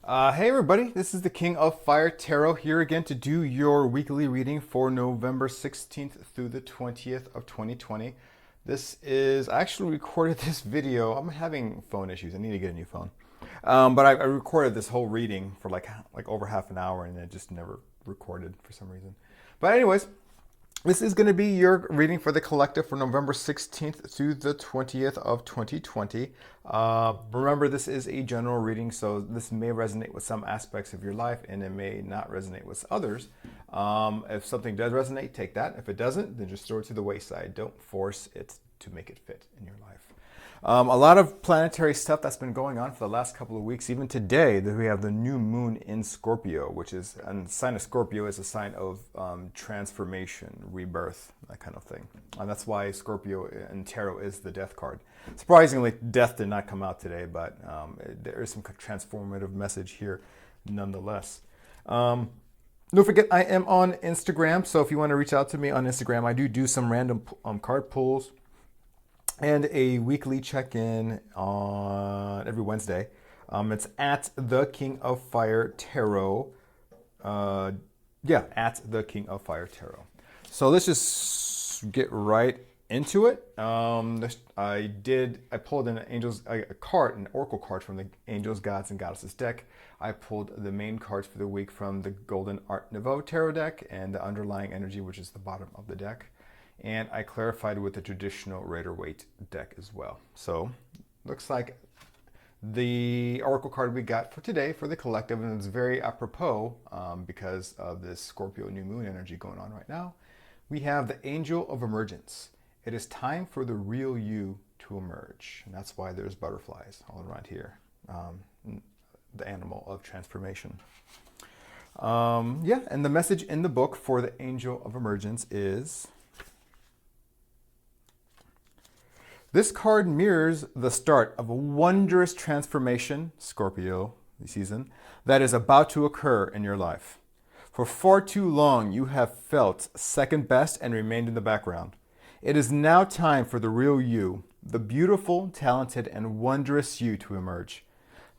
Hey everybody, this is the King of Fire Tarot here again to do your weekly reading for November 16th through the 20th of 2020. I actually recorded this video. I'm having phone issues. I need to get a new phone. But I recorded this whole reading for like over half an hour and it just never recorded for some reason. But anyways, this is going to be your reading for the collective for November 16th through the 20th of 2020. Remember, this is a general reading, so this may resonate with some aspects of your life and it may not resonate with others. If something does resonate, take that. If it doesn't, then just throw it to the wayside. Don't force it to make it fit in your life. A lot of planetary stuff that's been going on for the last couple of weeks. Even today, we have the new moon in Scorpio, which is, and the sign of Scorpio is a sign of transformation, rebirth, that kind of thing. And that's why Scorpio in tarot is the death card. Surprisingly, death did not come out today, but there is some transformative message here nonetheless. Don't forget, I am on Instagram, so if you want to reach out to me on Instagram, I do some random card pulls and a weekly check-in on every Wednesday. It's at the King of Fire Tarot. At the King of Fire Tarot. So let's just get right into it. I pulled an oracle card from the Angels, Gods, and Goddesses deck. I pulled the main cards for the week from the Golden Art Nouveau Tarot deck and the underlying energy, which is the bottom of the deck. And I clarified with the traditional Rider-Waite deck as well. So looks like the oracle card we got for today for the collective, and it's very apropos because of this Scorpio new moon energy going on right now. We have the Angel of Emergence. It is time for the real you to emerge. And that's why there's butterflies all around here. The animal of transformation. And the message in the book for the Angel of Emergence is: this card mirrors the start of a wondrous transformation, Scorpio season, that is about to occur in your life. For far too long, you have felt second best and remained in the background. It is now time for the real you, the beautiful, talented, and wondrous you to emerge.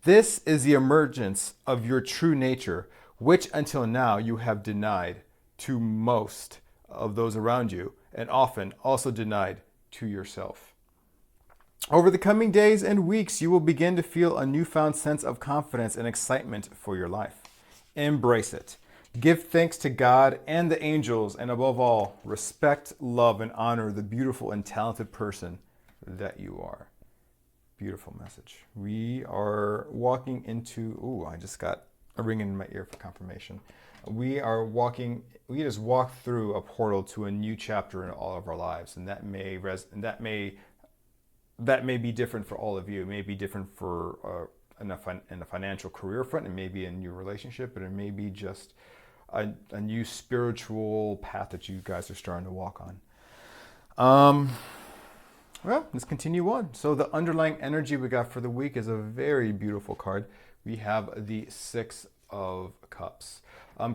This is the emergence of your true nature, which until now you have denied to most of those around you, and often also denied to yourself. Over the coming days and weeks, you will begin to feel a newfound sense of confidence and excitement for your life. Embrace it. Give thanks to God and the angels, and above all, respect, love, and honor the beautiful and talented person that you are. Beautiful message. We are walking into, I just got a ring in my ear for confirmation. We just walked through a portal to a new chapter in all of our lives, and that may be different for all of you. It may be different for in a financial career front. It may be a new relationship, but it may be just a new spiritual path that you guys are starting to walk on. Well, let's continue on. So the underlying energy we got for the week is a very beautiful card. We have the Six of Cups.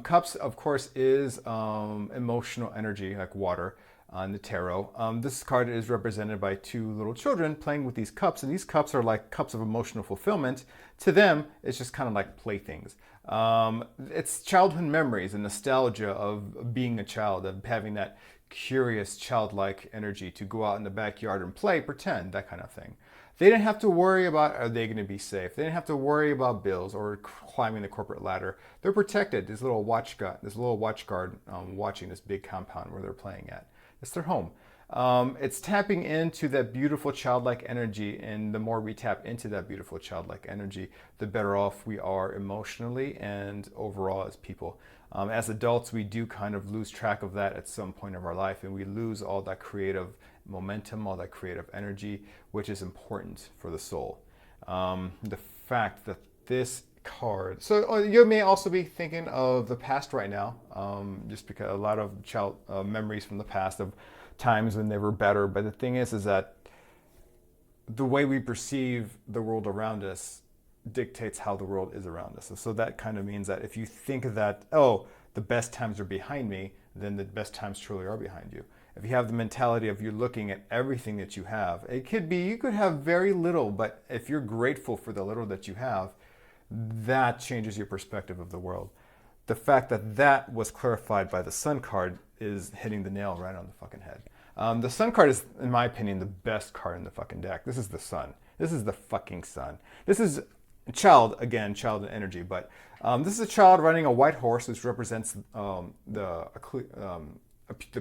Cups, of course, is emotional energy, like water. On the tarot. This card is represented by two little children playing with these cups, and these cups are like cups of emotional fulfillment. To them, it's just kind of like playthings. It's childhood memories and nostalgia of being a child, of having that curious childlike energy to go out in the backyard and play, pretend, that kind of thing. They didn't have to worry about, are they going to be safe? They didn't have to worry about bills or climbing the corporate ladder. They're protected. This little watch guard watching this big compound where they're playing at. It's their home. It's tapping into that beautiful childlike energy, and the more we tap into that beautiful childlike energy, the better off we are emotionally and overall as people. As adults, we do kind of lose track of that at some point of our life, and we lose all that creative momentum, all that creative energy, which is important for the soul. The fact that this card, so you may also be thinking of the past right now, just because a lot of child memories from the past of times when they were better. But the thing is that the way we perceive the world around us dictates how the world is around us. So that kind of means that if you think that, the best times are behind me, then the best times truly are behind you. If you have the mentality of you're looking at everything that you have, it could be, you could have very little, but if you're grateful for the little that you have, that changes your perspective of the world. The fact that that was clarified by the Sun card is hitting the nail right on the fucking head. The Sun card is, in my opinion, the best card in the fucking deck. This is the Sun. This is the fucking Sun. This is child, again, child energy, but this is a child riding a white horse, which represents the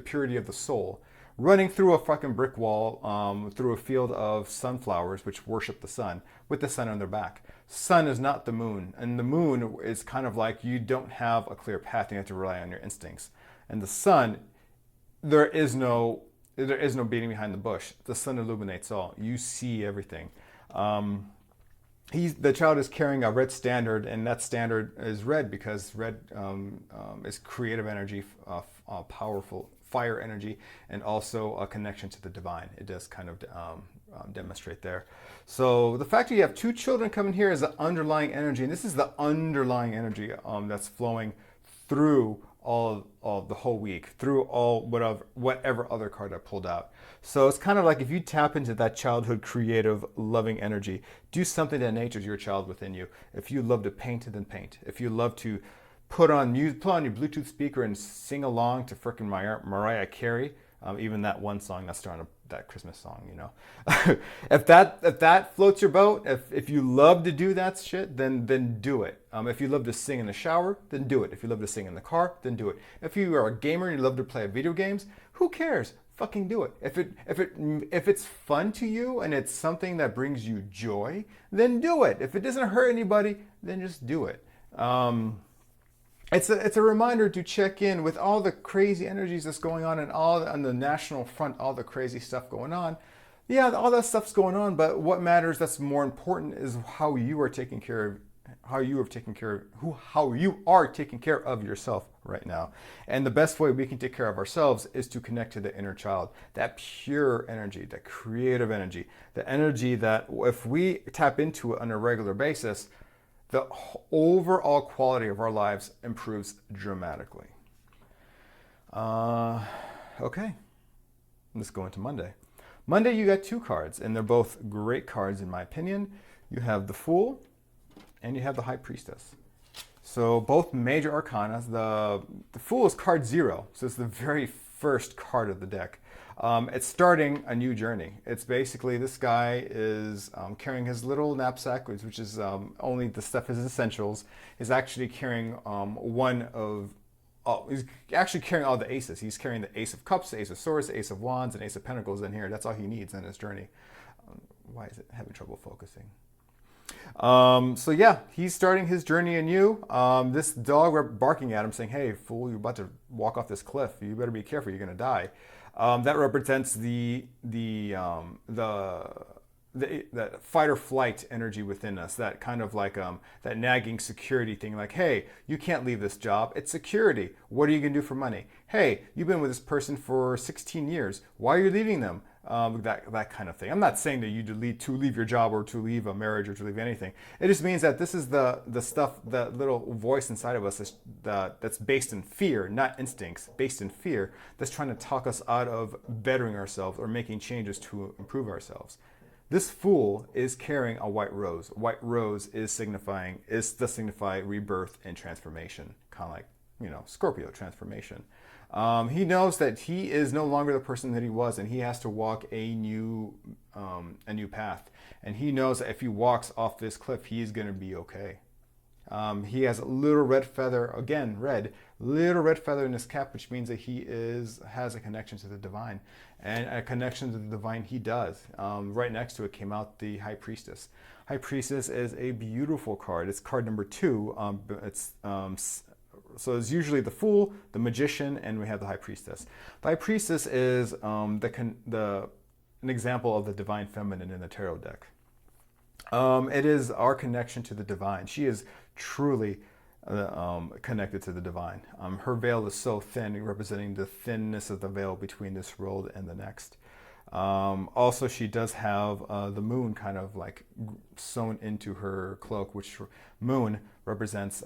purity of the soul, running through a fucking brick wall, through a field of sunflowers, which worship the sun, with the sun on their back. Sun is not the moon, and the moon is kind of like you don't have a clear path, you have to rely on your instincts. And the sun, there is no beating behind the bush. The sun illuminates all. You see everything. The child is carrying a red standard, and that standard is red because red is creative energy, powerful fire energy, and also a connection to the divine. It does kind of demonstrate there. So the fact that you have two children coming here is the underlying energy, and this is the underlying energy that's flowing through all the whole week, through all whatever other card I pulled out. So it's kind of like if you tap into that childhood, creative, loving energy, do something that natures your child within you. If you love to paint, then paint. If you love to put on your Bluetooth speaker and sing along to frickin' Mariah Carey, even that one song that's starting that Christmas song, you know. if that floats your boat, if you love to do that shit, then do it. If you love to sing in the shower, then do it. If you love to sing in the car, then do it. If you are a gamer and you love to play video games, who cares? Fucking do it. If it's fun to you and it's something that brings you joy, then do it. If it doesn't hurt anybody, then just do it. It's a reminder to check in with all the crazy energies that's going on and on the national front, all the crazy stuff going on. Yeah, all that stuff's going on, but what matters, that's more important, is how you are taking care of yourself right now. And the best way we can take care of ourselves is to connect to the inner child, that pure energy, that creative energy, the energy that if we tap into it on a regular basis, the overall quality of our lives improves dramatically. Okay, let's go into Monday. Monday, you got two cards, and they're both great cards in my opinion. You have the Fool, and you have the High Priestess. So both major arcana. The Fool is card 0, so it's the very first card of the deck. It's starting a new journey. It's basically, this guy is carrying his little knapsack, which is only the stuff, his essentials. He's actually carrying he's actually carrying all the aces. He's carrying the Ace of Cups, the Ace of Swords, the Ace of Wands, and Ace of Pentacles in here. That's all he needs in his journey. Why is it having trouble focusing? So yeah, he's starting his journey anew. This dog barking at him saying, "Hey, fool, you're about to walk off this cliff. You better be careful. You're going to die." That represents the fight or flight energy within us. That kind of like that nagging security thing. Like, hey, you can't leave this job. It's security. What are you going to do for money? Hey, you've been with this person for 16 years. Why are you leaving them? That kind of thing. I'm not saying that you to leave your job or to leave a marriage or to leave anything. It just means that this is the stuff, that little voice inside of us that's based in fear, not instincts, based in fear, that's trying to talk us out of bettering ourselves or making changes to improve ourselves. This Fool is carrying a white rose. White rose does signify rebirth and transformation, kind of like, Scorpio transformation. He knows that he is no longer the person that he was, and he has to walk a new path. And he knows that if he walks off this cliff, he is going to be okay. He has a little red feather, again, little red feather in his cap, which means that he has a connection to the divine. And a connection to the divine he does. Right next to it came out the High Priestess. High Priestess is a beautiful card. It's card number 2. So it's usually the Fool, the Magician, and we have the High Priestess. The High Priestess is an example of the divine feminine in the tarot deck. It is our connection to the divine. She is truly connected to the divine. Her veil is so thin, representing the thinness of the veil between this world and the next. Also, she does have the moon kind of like sewn into her cloak, which moon represents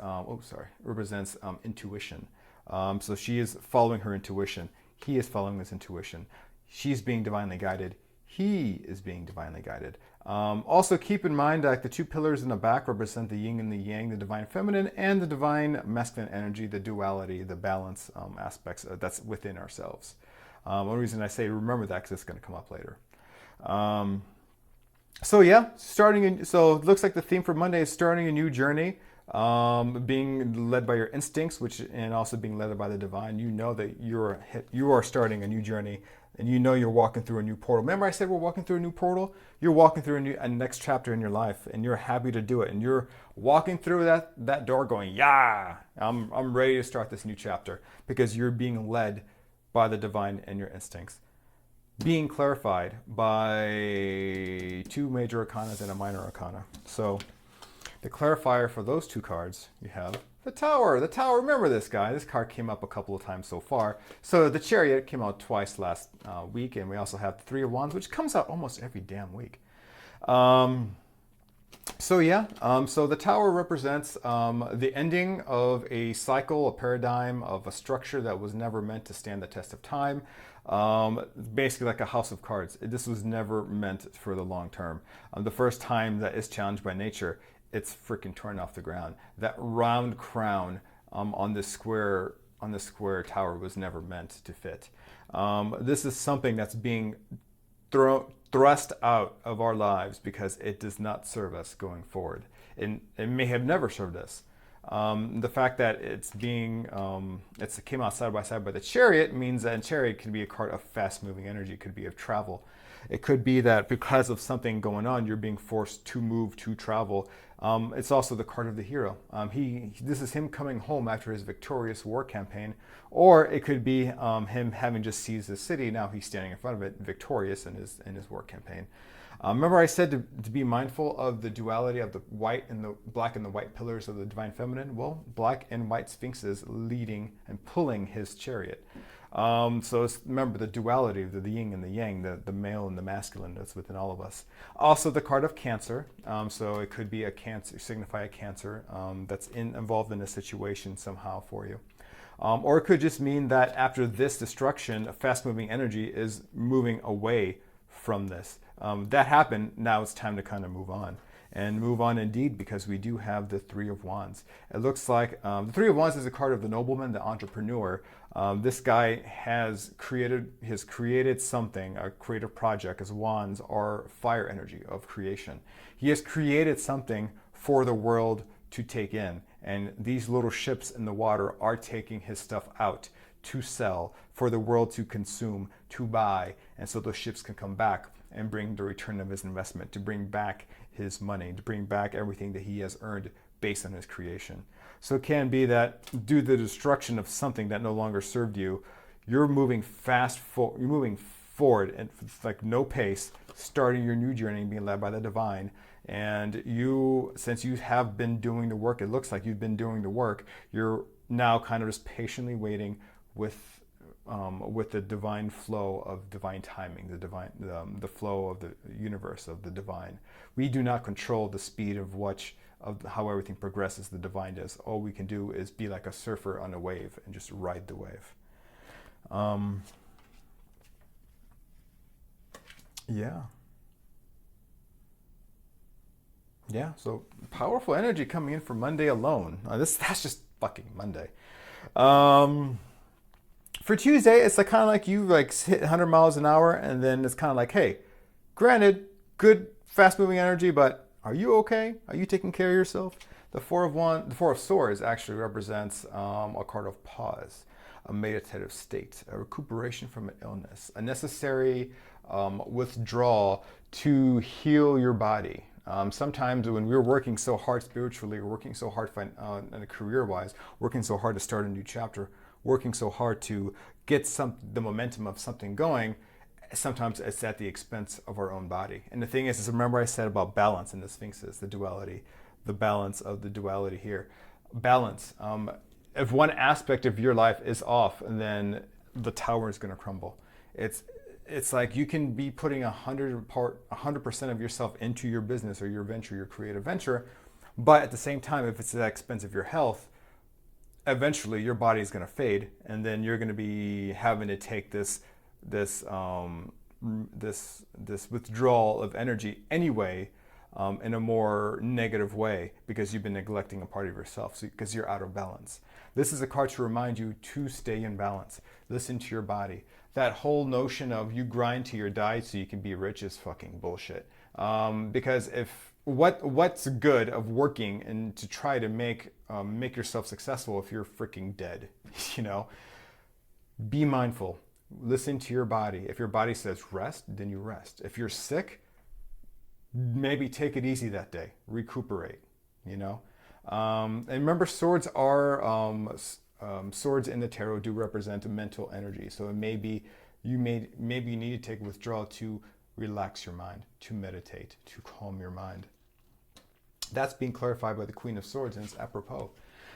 intuition. So she is following her intuition. He is following this intuition. She's being divinely guided. He is being divinely guided. Also, keep in mind that the two pillars in the back represent the yin and the yang, the divine feminine and the divine masculine energy, the duality, the balance aspects that's within ourselves. One reason I say remember that because it's going to come up later. So yeah, so it looks like the theme for Monday is starting a new journey, being led by your instincts, and also being led by the divine. You know that you are starting a new journey, and you know you're walking through a new portal. Remember I said we're walking through a new portal? You're walking through a next chapter in your life, and you're happy to do it. And you're walking through that door going, yeah, I'm ready to start this new chapter, because you're being led by the divine and your instincts, being clarified by two major arcanas and a minor arcana. So the clarifier for those two cards, you have the Tower. The Tower, remember this guy. This card came up a couple of times so far. So the Chariot came out twice last week, and we also have the Three of Wands, which comes out almost every damn week. So the Tower represents the ending of a cycle, a paradigm, of a structure that was never meant to stand the test of time. Basically like a house of cards. This was never meant for the long term. The first time that is challenged by nature, it's freaking torn off the ground. That round crown on this square tower was never meant to fit. This is something that's being thrust out of our lives because it does not serve us going forward. And it may have never served us. The fact that it came out side by side by the Chariot means that Chariot can be a card of fast moving energy. It could be of travel. It could be that because of something going on, you're being forced to move, to travel. It's also the card of the hero. This is him coming home after his victorious war campaign, or it could be him having just seized the city. Now he's standing in front of it, victorious in his war campaign. Remember I said to be mindful of the duality of the white and the black and the white pillars of the divine feminine? Well, black and white sphinxes leading and pulling his chariot. So remember the duality of the yin and the yang, the male and the masculine that's within all of us. Also the card of Cancer. So it could be signify a Cancer that's involved in a situation somehow for you. Or it could just mean that after this destruction, a fast-moving energy is moving away from this. That happened. Now it's time to kind of move on. And move on indeed, because we do have the Three of Wands. It looks like the Three of Wands is a card of the nobleman, the entrepreneur. This guy has created something, a creative project, as wands are fire energy of creation. He has created something for the world to take in. And these little ships in the water are taking his stuff out to sell, for the world to consume, to buy. And so those ships can come back and bring the return of his investment, to bring back his money, to bring back everything that he has earned based on his creation. So it can be that due to the destruction of something that no longer served you, you're moving forward and like no pace, starting your new journey, being led by the divine. And since you have been doing the work, it looks like you've been doing the work, you're now kind of just patiently waiting with the divine flow of divine timing, the flow of the universe, of the divine. We do not control the speed of how everything progresses. The divine does. All we can do is be like a surfer on a wave and just ride the wave. Yeah, so powerful energy coming in for Monday alone. That's just fucking Monday. For Tuesday, it's kind of like you hit 100 miles an hour, and then it's kind of like, hey, granted, good fast-moving energy, but are you okay? Are you taking care of yourself? The Four of Swords actually represents a card of pause, a meditative state, a recuperation from an illness, a necessary withdrawal to heal your body. Sometimes when we're working so hard spiritually, working so hard career-wise, working so hard to start a new chapter, working so hard to get the momentum of something going, sometimes it's at the expense of our own body. And the thing is remember I said about balance in the Sphinxes, the duality, the balance of the duality here. Balance. If one aspect of your life is off, then the tower is going to crumble. It's like you can be putting 100% of yourself into your business or your venture, your creative venture, but at the same time, if it's at the expense of your health, eventually your body is going to fade, and then you're going to be having to take this this withdrawal of energy anyway, in a more negative way, because you've been neglecting a part of yourself, because you're out of balance. This is a card to remind you to stay in balance. Listen to your body. That whole notion of you grind to your die so you can be rich is fucking bullshit. Because if what's good of working and to try to make yourself successful if you're freaking dead, you know? Be mindful. Listen to your body. If your body says rest, then you rest. If you're sick, maybe take it easy that day. Recuperate, you know? And remember, swords are swords in the tarot do represent mental energy. So it may be maybe you need to take a withdrawal to relax your mind, to meditate, to calm your mind. That's being clarified by the Queen of Swords, and it's apropos.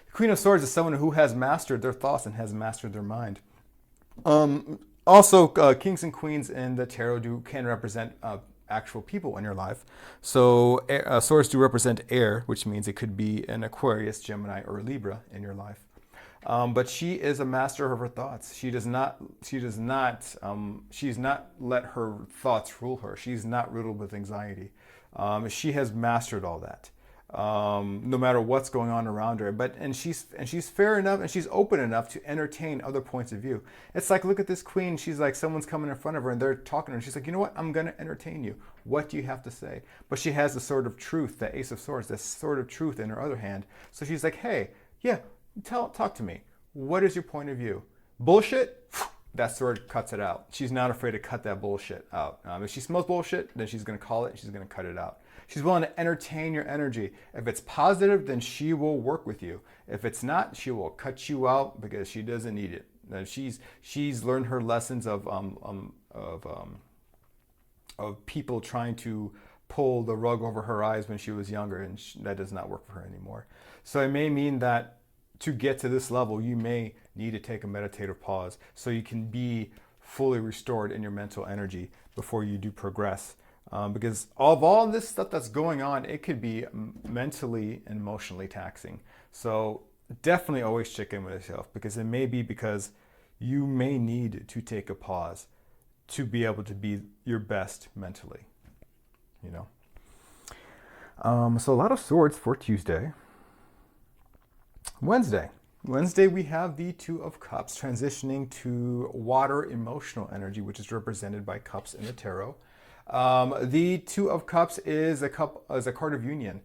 The Queen of Swords is someone who has mastered their thoughts and has mastered their mind. Also, kings and queens in the tarot can represent actual people in your life. So swords do represent air, which means it could be an Aquarius, Gemini, or Libra in your life. But she is a master of her thoughts. She's not let her thoughts rule her. She's not riddled with anxiety. She has mastered all that. No matter what's going on around her, and she's fair enough and she's open enough to entertain other points of view. It's like, look at this queen. She's like, someone's coming in front of her and they're talking to her. And she's like, you know what? I'm going to entertain you. What do you have to say? But she has the sword of truth, the Ace of Swords, the sword of truth in her other hand. So she's like, hey, yeah, talk to me. What is your point of view? Bullshit? That sword cuts it out. She's not afraid to cut that bullshit out. If she smells bullshit, then she's going to call it and she's going to cut it out. She's willing to entertain your energy. If it's positive, then she will work with you. If it's not, she will cut you out because she doesn't need it. She's learned her lessons of people trying to pull the rug over her eyes when she was younger, and that does not work for her anymore. So it may mean that to get to this level, you may need to take a meditative pause so you can be fully restored in your mental energy before you do progress. Because of all this stuff that's going on, it could be mentally and emotionally taxing. So definitely always check in with yourself, because it may be because you may need to take a pause to be able to be your best mentally, you know. So a lot of swords for Tuesday. Wednesday we have the Two of Cups transitioning to water emotional energy, which is represented by cups in the tarot. The Two of Cups is a card of union.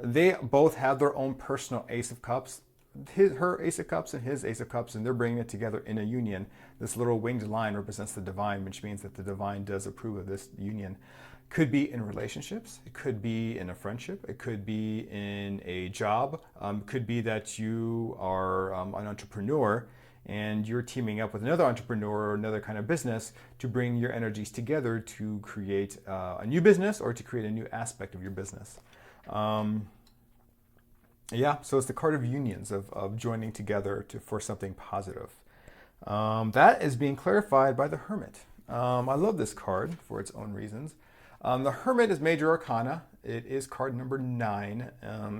They both have their own personal Ace of Cups, her Ace of Cups and his Ace of Cups, and they're bringing it together in a union. This little winged line represents the divine, which means that the divine does approve of this union. Could be in relationships, it could be in a friendship, it could be in a job, could be that you are an entrepreneur and you're teaming up with another entrepreneur or another kind of business to bring your energies together to create a new business or to create a new aspect of your business. Yeah, so it's the card of unions, of joining together for something positive. That is being clarified by the Hermit. I love this card for its own reasons. The Hermit is Major Arcana. It is card number 9.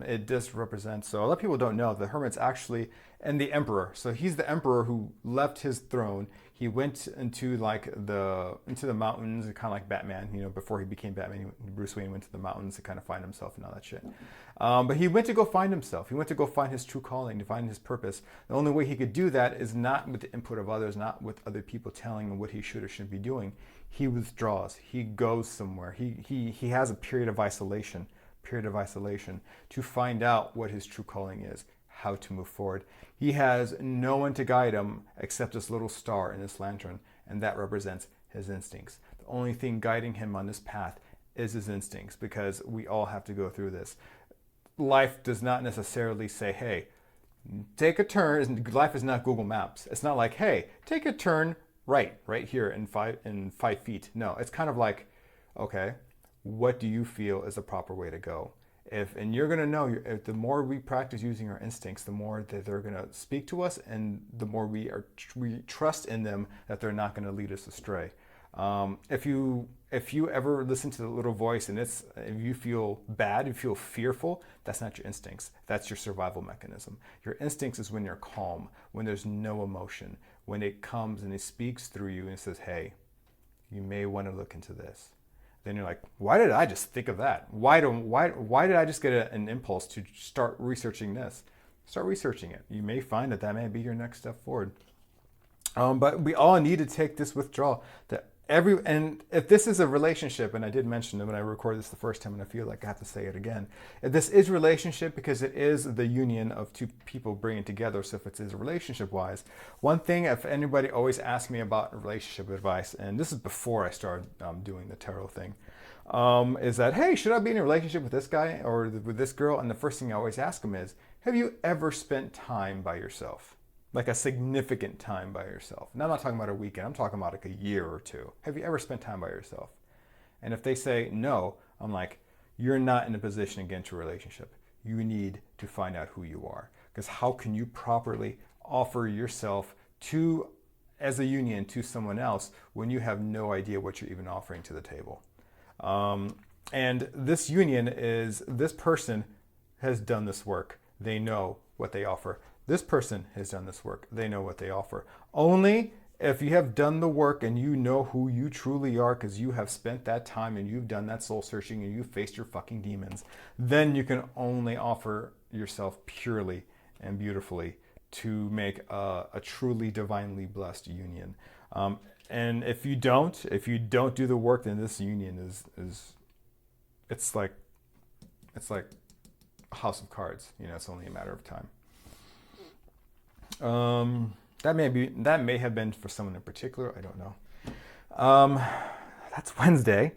It does represent, so a lot of people don't know, the Hermit's actually, and the Emperor. So he's the Emperor who left his throne. He went into the mountains, kind of like Batman, you know, before he became Batman. Bruce Wayne went to the mountains to kind of find himself and all that shit. But he went to go find himself. He went to go find his true calling, to find his purpose. The only way he could do that is not with the input of others, not with other people telling him what he should or shouldn't be doing. He withdraws. He goes somewhere. He has a period of isolation to find out what his true calling is, how to move forward. He has no one to guide him except this little star in this lantern, and that represents his instincts. The only thing guiding him on this path is his instincts, because we all have to go through this. Life does not necessarily say, hey, take a turn. Life is not Google Maps. It's not like, hey, take a turn right here in 5 feet. No, it's kind of like, okay, what do you feel is the proper way to go? And you're going to know, the more we practice using our instincts, the more that they're going to speak to us, and the more we trust in them that they're not going to lead us astray. If you ever listen to the little voice and if you feel bad, you feel fearful, that's not your instincts. That's your survival mechanism. Your instincts is when you're calm, when there's no emotion, when it comes and it speaks through you and it says, hey, you may want to look into this. Then you're like, why did I just think of that? Why did I just get an impulse to start researching this? Start researching it. You may find that that may be your next step forward. But we all need to take this withdrawal. And if this is a relationship, and I did mention it when I recorded this the first time, and I feel like I have to say it again. If this is relationship, because it is the union of two people bringing together, so if it is relationship-wise, one thing, if anybody always asks me about relationship advice, and this is before I started doing the tarot thing, is that, hey, should I be in a relationship with this guy or with this girl? And the first thing I always ask them is, have you ever spent time by yourself? Like a significant time by yourself. And I'm not talking about a weekend, I'm talking about like a year or two. Have you ever spent time by yourself? And if they say no, I'm like, you're not in a position to get into a relationship. You need to find out who you are. Because how can you properly offer yourself to, as a union, to someone else when you have no idea what you're even offering to the table? And this union is, this person has done this work. They know what they offer. This person has done this work. They know what they offer. Only if you have done the work and you know who you truly are, because you have spent that time and you've done that soul searching and you've faced your fucking demons, then you can only offer yourself purely and beautifully to make a truly divinely blessed union. And if you don't do the work, then this union is it's like a house of cards. You know, it's only a matter of time. That may have been for someone in particular. I don't know. That's Wednesday.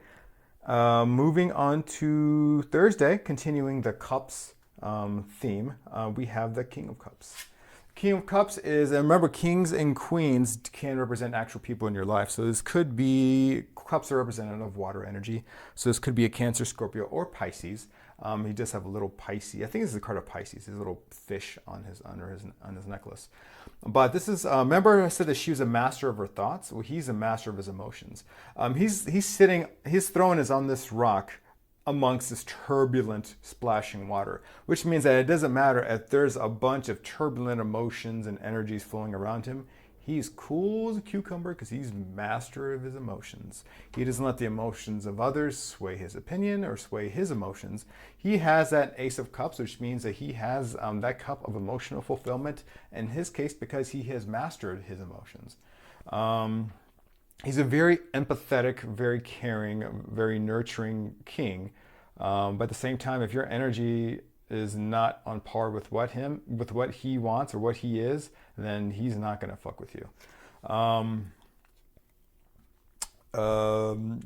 Moving on to Thursday, continuing the Cups theme, we have the King of Cups. King of Cups is, and remember, kings and queens can represent actual people in your life. So this could be, cups are representative of water energy. So this could be a Cancer, Scorpio, or Pisces. He does have a little Pisces. I think this is a card of Pisces. He's a little fish on his necklace. But this is, remember I said that she was a master of her thoughts? Well, he's a master of his emotions. His throne is on this rock amongst this turbulent splashing water, which means that it doesn't matter if there's a bunch of turbulent emotions and energies flowing around him. He's cool as a cucumber because he's master of his emotions. He doesn't let the emotions of others sway his opinion or sway his emotions. He has that Ace of Cups, which means that he has that cup of emotional fulfillment in his case because he has mastered his emotions. He's a very empathetic, very caring, very nurturing king. But at the same time, if your energy is not on par with what he wants or what he is, then he's not going to fuck with you.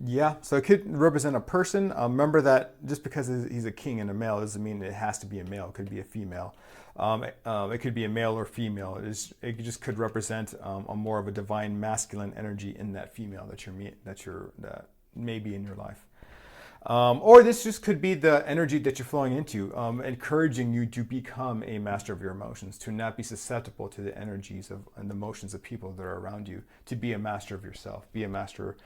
Yeah, so it could represent a person. Remember that just because he's a king and a male doesn't mean it has to be a male. It could be a female. It could be a male or female. It just could represent a more of a divine masculine energy in that female that may be in your life. Or this just could be the energy that you're flowing into, encouraging you to become a master of your emotions, to not be susceptible to the energies and the emotions of people that are around you, to be a master of yourself, be a master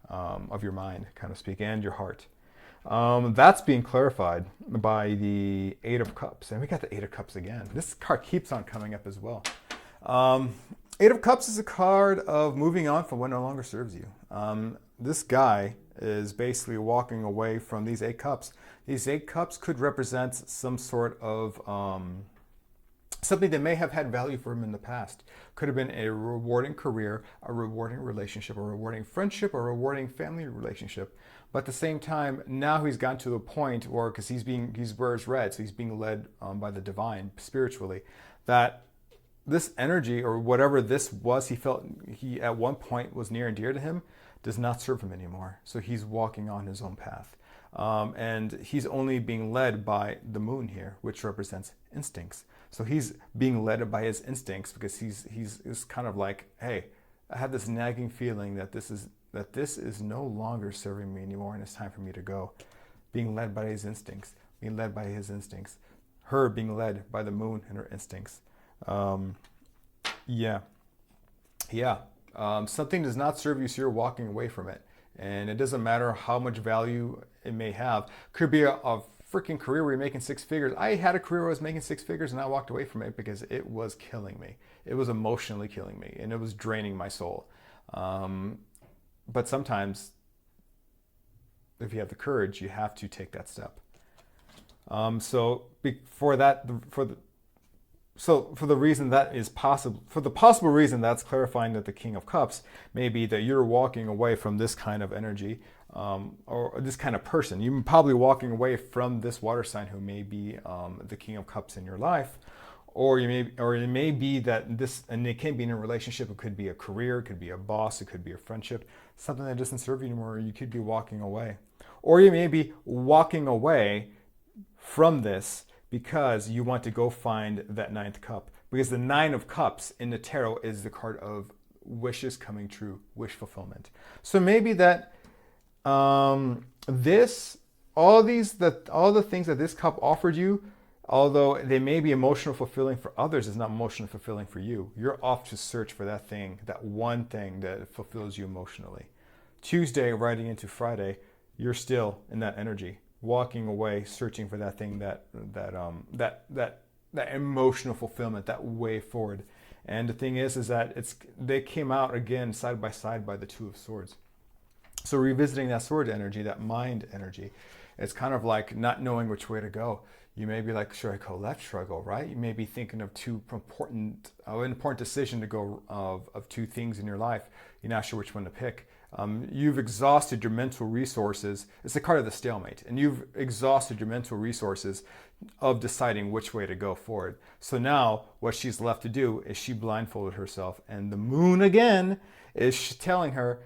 of your mind, kind of speak, and your heart. That's being clarified by the Eight of Cups. And we got the Eight of Cups again. This card keeps on coming up as well. Eight of Cups is a card of moving on from what no longer serves you. This guy is basically walking away from these Eight Cups. These Eight Cups could represent some sort of something that may have had value for him in the past. Could have been a rewarding career, a rewarding relationship, a rewarding friendship, a rewarding family relationship. But at the same time, now he's gotten to a point where, because he wears red, so he's being led by the divine spiritually, that this energy or whatever this was, he felt he at one point was near and dear to him, does not serve him anymore. So he's walking on his own path. And he's only being led by the moon here, which represents instincts. So he's being led by his instincts because he's kind of like, hey, I have this nagging feeling that this is no longer serving me anymore and it's time for me to go. Being led by his instincts, her being led by the moon and her instincts. Something does not serve you, so you're walking away from it. And it doesn't matter how much value it may have. Could be a freaking career where you're making six figures. I had a career where I was making six figures and I walked away from it because it was killing me. It was emotionally killing me and it was draining my soul. But sometimes, if you have the courage, you have to take that step. So for the reason that is possible, for the possible reason that's clarifying that the King of Cups may be that you're walking away from this kind of energy, or this kind of person. You're probably walking away from this water sign who may be the King of Cups in your life, or it may be that this, and it can be in a relationship. It could be a career, it could be a boss, it could be a friendship, something that doesn't serve you anymore. You could be walking away, or you may be walking away from this because you want to go find that ninth cup. Because the Nine of Cups in the tarot is the card of wishes coming true, wish fulfillment. So maybe that all the things that this cup offered you, although they may be emotional fulfilling for others, is not emotionally fulfilling for you. You're off to search for that thing, that one thing that fulfills you emotionally. Tuesday, riding into Friday, you're still in that energy, walking away, searching for that thing, that emotional fulfillment, that way forward. And the thing is that they came out again side by side by the Two of Swords. So revisiting that sword energy, that mind energy, it's kind of like not knowing which way to go. You may be like, should I go left, should I go right? You may be thinking of an important decision to go of two things in your life. You're not sure which one to pick. You've exhausted your mental resources. It's the card of the stalemate. And you've exhausted your mental resources of deciding which way to go forward. So now what she's left to do is she blindfolded herself. And the moon again is telling her,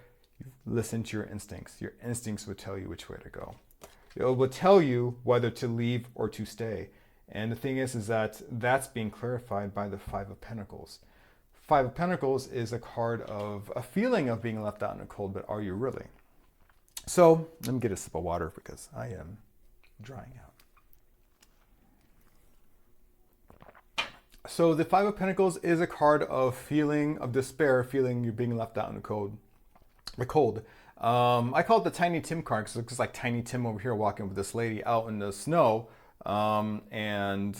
listen to your instincts. Your instincts would tell you which way to go. It will tell you whether to leave or to stay. And the thing is that that's being clarified by the Five of Pentacles. Five of Pentacles is a card of a feeling of being left out in the cold, but are you really? So let me get a sip of water because I am drying out. So the Five of Pentacles is a card of feeling of despair, feeling you're being left out in the cold. I call it the Tiny Tim card because it looks like Tiny Tim over here walking with this lady out in the snow, and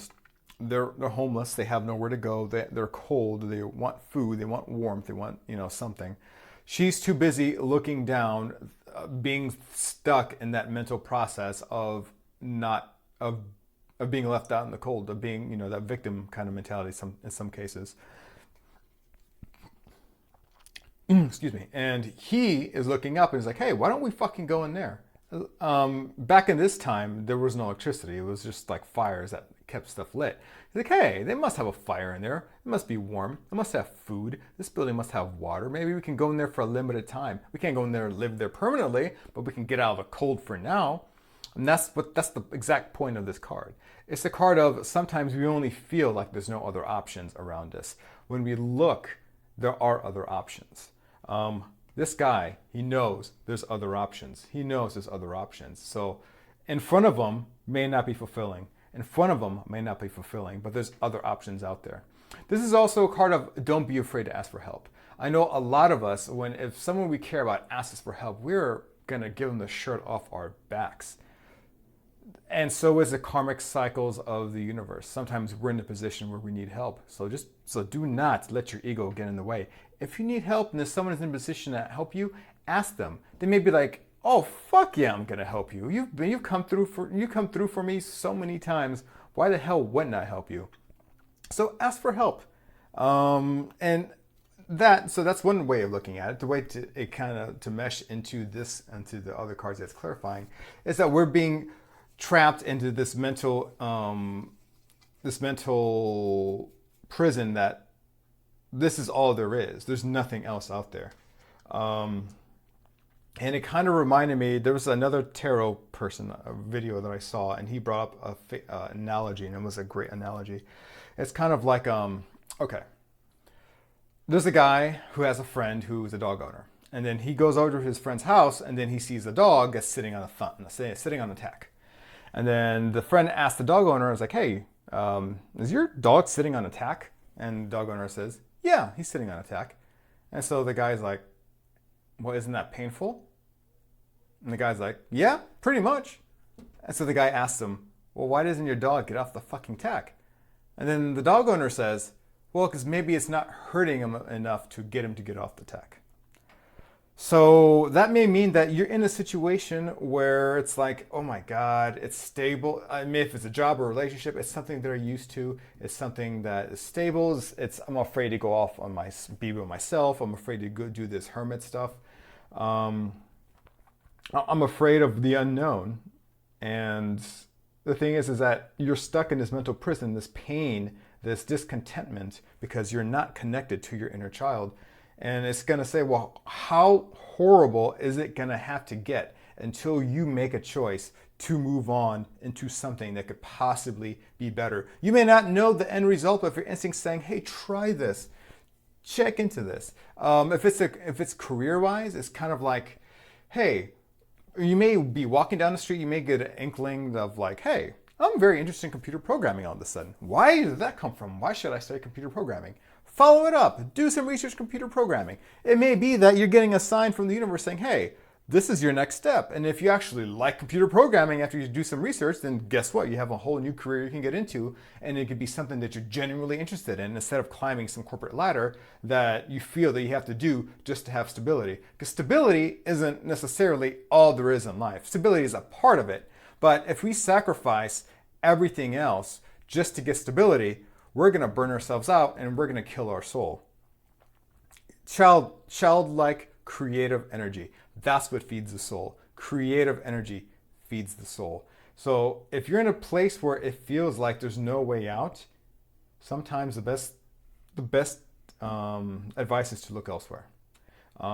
they're homeless. They have nowhere to go. They're cold. They want food. They want warmth. They want something. She's too busy looking down, being stuck in that mental process of being left out in the cold, of being that victim kind of mentality. In some cases. Excuse me. And he is looking up and he's like, hey, why don't we fucking go in there? Back in this time, there was no electricity. It was just like fires that kept stuff lit. He's like, hey, they must have a fire in there. It must be warm. It must have food. This building must have water. Maybe we can go in there for a limited time. We can't go in there and live there permanently, but we can get out of the cold for now. And that's the exact point of this card. It's the card of sometimes we only feel like there's no other options around us. When we look, there are other options. This guy, he knows there's other options. He knows there's other options. So in front of him may not be fulfilling. In front of him may not be fulfilling, but there's other options out there. This is also a card of don't be afraid to ask for help. I know a lot of us, if someone we care about asks us for help, we're going to give them the shirt off our backs. And so is the karmic cycles of the universe. Sometimes we're in a position where we need help. So do not let your ego get in the way. If you need help and there's someone who's in a position to help you, ask them. They may be like, oh fuck yeah, I'm gonna help you. You've come through for me so many times. Why the hell wouldn't I help you? So ask for help. So that's one way of looking at it. The way to mesh into the other cards that's clarifying is that we're being trapped into this mental prison that this is all there is. There's nothing else out there. And it kind of reminded me, there was another tarot person, a video that I saw, and he brought up an analogy, and it was a great analogy. It's kind of like, okay, there's a guy who has a friend who's a dog owner. And then he goes over to his friend's house, and then he sees a dog that's sitting on a tack. And then the friend asks the dog owner, is like, hey, is your dog sitting on a tack? And the dog owner says, yeah, he's sitting on a tack. And so the guy's like, well, isn't that painful? And the guy's like, yeah, pretty much. And so the guy asks him, well, why doesn't your dog get off the fucking tack? And then the dog owner says, well, because maybe it's not hurting him enough to get off the tack. So that may mean that you're in a situation where it's like, oh my God, it's stable. I mean, if it's a job or a relationship, it's something they're used to. It's something that is stable. I'm afraid to go off on be with myself. I'm afraid to go do this hermit stuff. Um, I'm afraid of the unknown. And the thing is that you're stuck in this mental prison, this pain, this discontentment, because you're not connected to your inner child. And it's going to say, well, how horrible is it going to have to get until you make a choice to move on into something that could possibly be better? You may not know the end result, but if your instinct's saying, hey, try this, check into this. If it's career-wise, it's kind of like, hey, you may be walking down the street, you may get an inkling of like, hey, I'm very interested in computer programming all of a sudden. Why did that come from? Why should I study computer programming? Follow it up. Do some research in computer programming. It may be that you're getting a sign from the universe saying, hey, this is your next step. And if you actually like computer programming after you do some research, then guess what? You have a whole new career you can get into, and it could be something that you're genuinely interested in instead of climbing some corporate ladder that you feel that you have to do just to have stability. Because stability isn't necessarily all there is in life. Stability is a part of it. But if we sacrifice everything else just to get stability, we're going to burn ourselves out and we're going to kill our soul. Childlike creative energy. That's what feeds the soul. Creative energy feeds the soul. So if you're in a place where it feels like there's no way out, sometimes the best advice is to look elsewhere.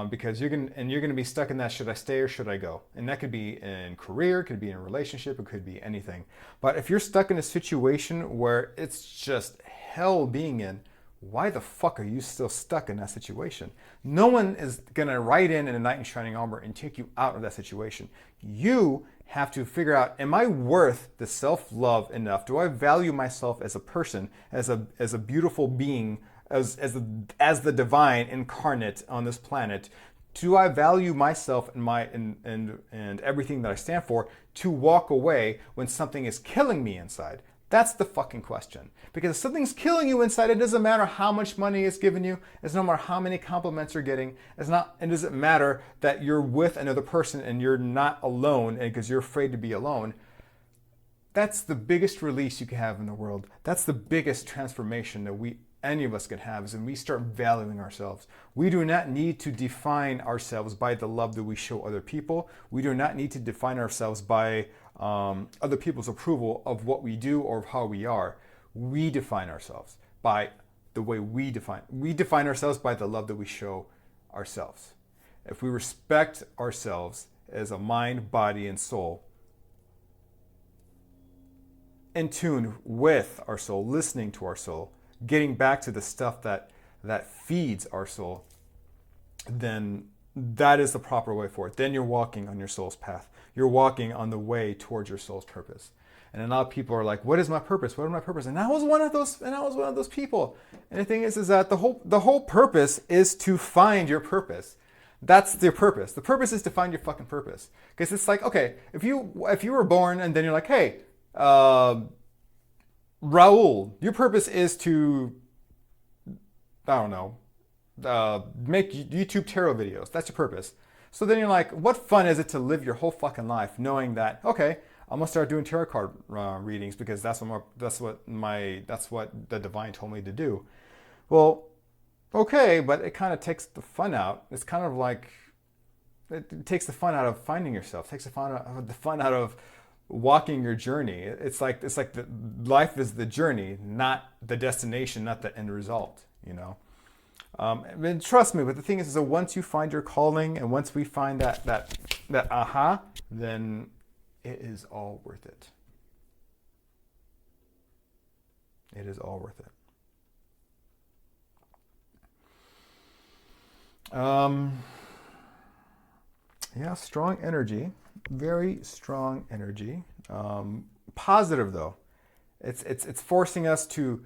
Because you're gonna be stuck in that, should I stay or should I go? And that could be in career, could be in a relationship, it could be anything. But if you're stuck in a situation where it's just hell being in, why the fuck are you still stuck in that situation? No one is gonna ride in a knight in shining armor and take you out of that situation. You have to figure out, am I worth the self-love enough? Do I value myself as a person, as a beautiful being, as the divine incarnate on this planet? Do I value myself and everything that I stand for to walk away when something is killing me inside? That's the fucking question. Because if something's killing you inside, it doesn't matter how much money it's given you. It's no matter how many compliments you're getting. It doesn't matter that you're with another person and you're not alone because you're afraid to be alone. That's the biggest release you can have in the world. That's the biggest transformation that any of us can have, is when we start valuing ourselves. We do not need to define ourselves by the love that we show other people. We do not need to define ourselves by other people's approval of what we do or of how we are. We define ourselves by the way we define ourselves by the love that we show ourselves. If we respect ourselves as a mind, body, and soul, in tune with our soul, listening to our soul, getting back to the stuff that feeds our soul, then that is the proper way for it. Then you're walking on your soul's path. You're walking on the way towards your soul's purpose. And a lot of people are like, what is my purpose? What is my purpose? And I was one of those people. And the thing is that the whole purpose is to find your purpose. That's the purpose. The purpose is to find your fucking purpose. Because it's like, okay, if you were born and then you're like, hey, Raul, your purpose is to, I don't know, make YouTube tarot videos. That's your purpose. So then you're like, what fun is it to live your whole fucking life knowing that, okay, I'm gonna start doing tarot card readings because that's what the divine told me to do. Well, okay, but it kind of takes the fun out. It's kind of like it takes the fun out of finding yourself. It takes the fun out of walking your journey. It's like the life is the journey, not the destination, not the end result. You know. And trust me, but the thing is that once you find your calling and once we find that aha, then it is all worth it. It is all worth it. Yeah, strong energy, very strong energy. Positive though, it's forcing us to,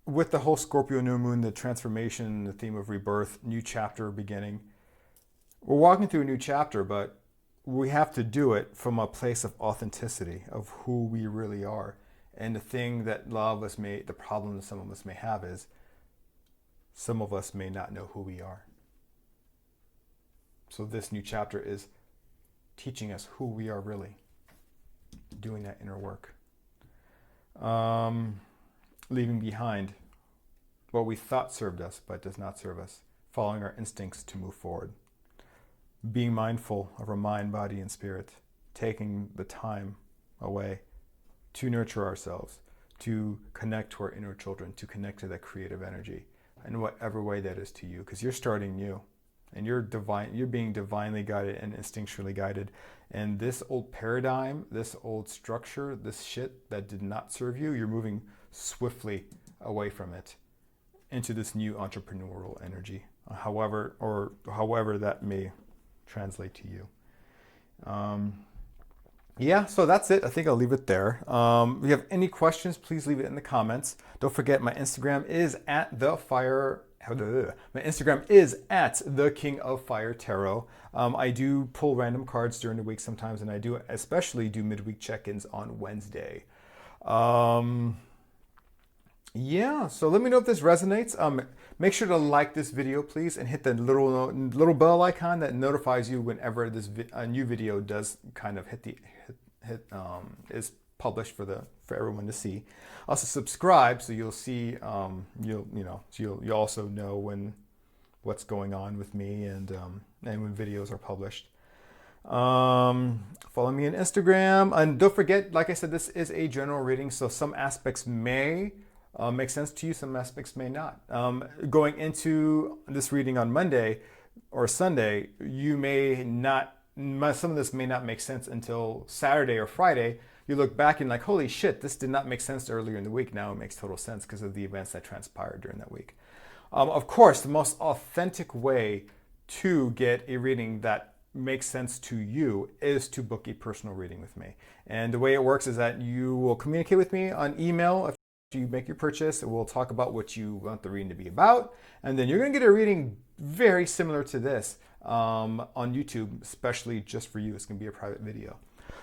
with the whole Scorpio new moon, the transformation, the theme of rebirth, new chapter beginning. We're walking through a new chapter, but we have to do it from a place of authenticity, of who we really are. And the thing that the problem that some of us may have is some of us may not know who we are. So this new chapter is teaching us who we are really, doing that inner work. Leaving behind what we thought served us but does not serve us, following our instincts to move forward. Being mindful of our mind, body, and spirit, taking the time away to nurture ourselves, to connect to our inner children, to connect to that creative energy in whatever way that is to you, because you're starting new and you're being divinely guided and instinctually guided. And this old paradigm, this old structure, this shit that did not serve you, you're moving swiftly away from it into this new entrepreneurial energy, however that may translate to you. Yeah, so that's it. I think I'll leave it there. If you have any questions, please leave it in the comments. Don't forget, my Instagram is at the King of Fire Tarot. I do pull random cards during the week sometimes, and I do especially do midweek check-ins on Wednesday. Yeah, so let me know if this resonates. Make sure to like this video, please, and hit the little bell icon that notifies you whenever a new video does kind of is published for everyone to see. Also subscribe so you'll see you'll also know when what's going on with me and when videos are published. Follow me on Instagram, and don't forget, like I said, this is a general reading, so some aspects may make sense to you, some aspects may not. Going into this reading on Monday or Sunday, some of this may not make sense until Saturday or Friday. You look back and like, holy shit, this did not make sense earlier in the week. Now it makes total sense because of the events that transpired during that week. Of course, the most authentic way to get a reading that makes sense to you is to book a personal reading with me. And the way it works is that you will communicate with me on email if you make your purchase. We'll talk about what you want the reading to be about, and then you're going to get a reading very similar to this on YouTube, especially just for you. It's going to be a private video.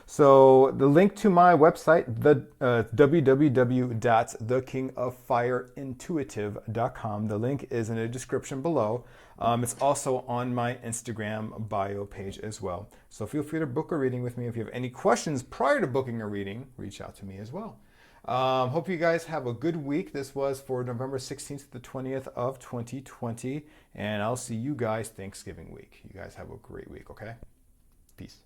So the link to my website, www.thekingoffireintuitive.com, the link is in the description below. It's also on my Instagram bio page as well. So feel free to book a reading with me. If you have any questions prior to booking a reading, reach out to me as well. Hope you guys have a good week. This was for November 16th to the 20th of 2020. And I'll see you guys Thanksgiving week. You guys have a great week, okay? Peace.